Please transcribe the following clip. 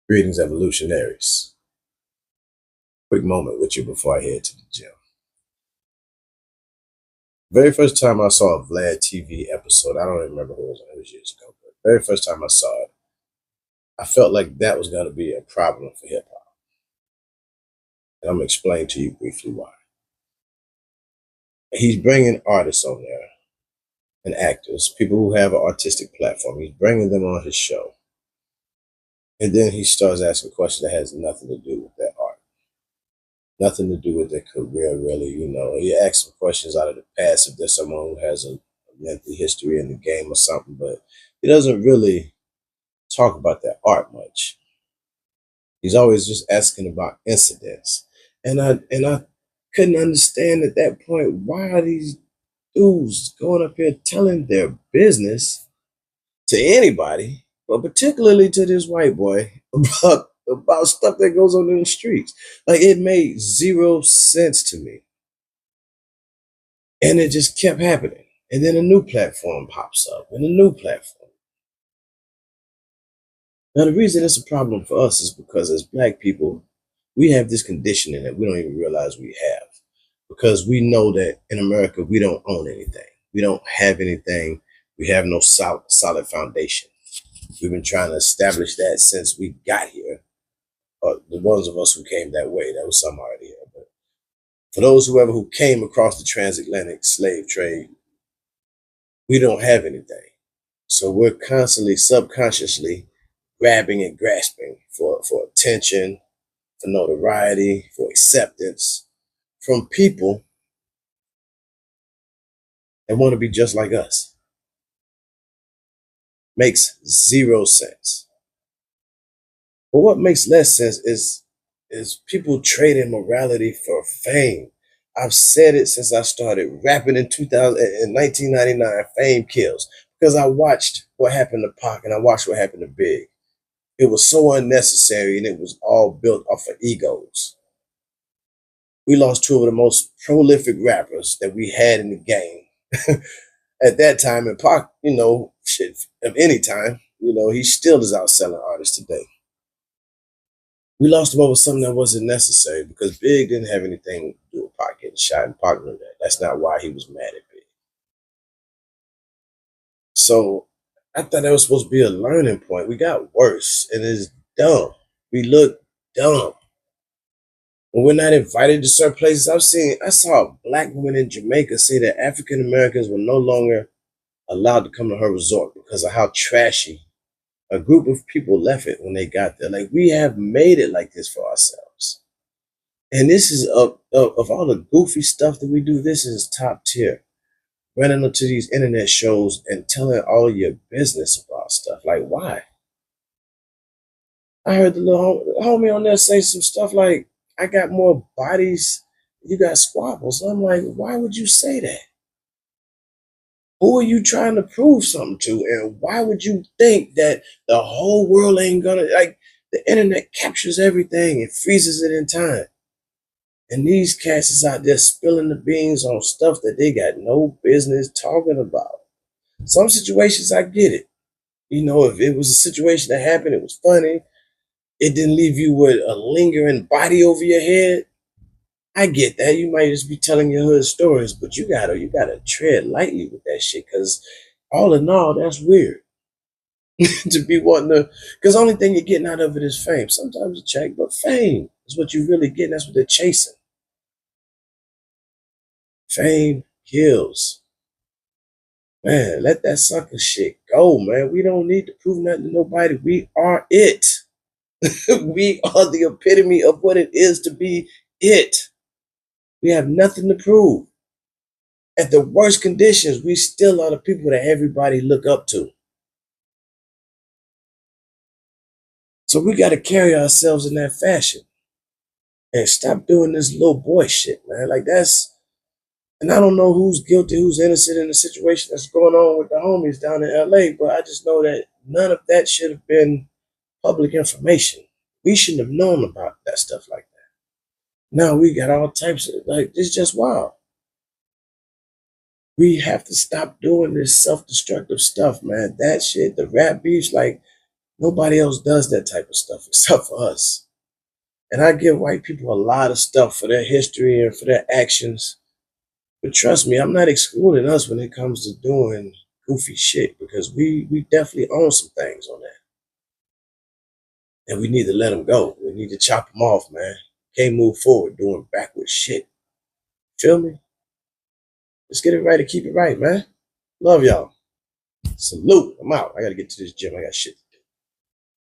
Greetings, evolutionaries. Quick moment with you before I head to the gym. Very first time I saw a Vlad TV episode, I don't remember who it was years ago, but very first time I saw it, I felt like that was going to be a problem for hip hop. And I'm going to explain to you briefly why. He's bringing artists on there and actors, people who have an artistic platform. He's bringing them on his show. And then he starts asking questions that has nothing to do with their art, nothing to do with their career, really. He asks some questions out of the past if there's someone who has a lengthy history in the game or something, but he doesn't really talk about their art much. He's always just asking about incidents. And I couldn't understand at that point, why are these dudes going up here telling their business to anybody, but particularly to this white boy about stuff that goes on in the streets. Like, it made zero sense to me. And it just kept happening. And then a new platform pops up, and a new platform. Now, the reason it's a problem for us is because as black people, we have this conditioning that we don't even realize we have. Because we know that in America, we don't own anything. We don't have anything. We have no solid foundation. We've been trying to establish that since we got here. The ones of us who came that way, there was some already here. But for those who came across the transatlantic slave trade, we don't have anything. So we're constantly, subconsciously grabbing and grasping for attention, for notoriety, for acceptance from people that want to be just like us. Makes zero sense. But what makes less sense is people trading morality for fame. I've said it since I started rapping in 1999. Fame kills, because I watched what happened to Pac and I watched what happened to Big. It was so unnecessary, and it was all built off of egos. We lost two of the most prolific rappers that we had in the game at that time. And Pac, shit, of any time, he still is outselling artists today. We lost him over something that wasn't necessary, because Big didn't have anything to do with Pac getting shot, and Pac knew that. That's not why he was mad at Big. So I thought that was supposed to be a learning point. We got worse, and it's dumb. We look dumb. When we're not invited to certain places, I saw a black woman in Jamaica say that African Americans were no longer allowed to come to her resort because of how trashy a group of people left it when they got there. Like, we have made it like this for ourselves. And this is of all the goofy stuff that we do, this is top tier. Running into these internet shows and telling all your business about stuff. Like, why? I heard the little homie on there say some stuff like, I got more bodies, you got squabbles. I'm like, why would you say that? Who are you trying to prove something to? And why would you think that the whole world ain't gonna, like, the internet captures everything, it freezes it in time. And these cats is out there spilling the beans on stuff that they got no business talking about. Some situations, I get it. If it was a situation that happened, it was funny, it didn't leave you with a lingering body over your head, I get that. You might just be telling your hood stories, but you gotta tread lightly with that shit, because all in all, that's weird. To be wanting to, because the only thing you're getting out of it is fame. Sometimes a check, but fame is what you're really getting. That's what they're chasing. Fame kills. Man, let that sucker shit go, man. We don't need to prove nothing to nobody. We are it. We are the epitome of what it is to be it. We have nothing to prove. At the worst conditions, we still are the people that everybody look up to. So we got to carry ourselves in that fashion and stop doing this little boy shit, man. Like, and I don't know who's guilty, who's innocent in the situation that's going on with the homies down in LA, but I just know that none of that should have been public information. We shouldn't have known about that stuff like that. Now we got all types of, like, it's just wild. We have to stop doing this self-destructive stuff, man. That shit, the rap beefs, like, Nobody else does that type of stuff except for us. And I give white people a lot of stuff for their history and for their actions. But trust me, I'm not excluding us when it comes to doing goofy shit because we definitely own some things on that. And we need to let them go. We need to chop them off, man. Can't move forward doing backward shit. Feel me? Let's get it right and keep it right, man. Love y'all. Salute. I'm out. I gotta get to this gym. I got shit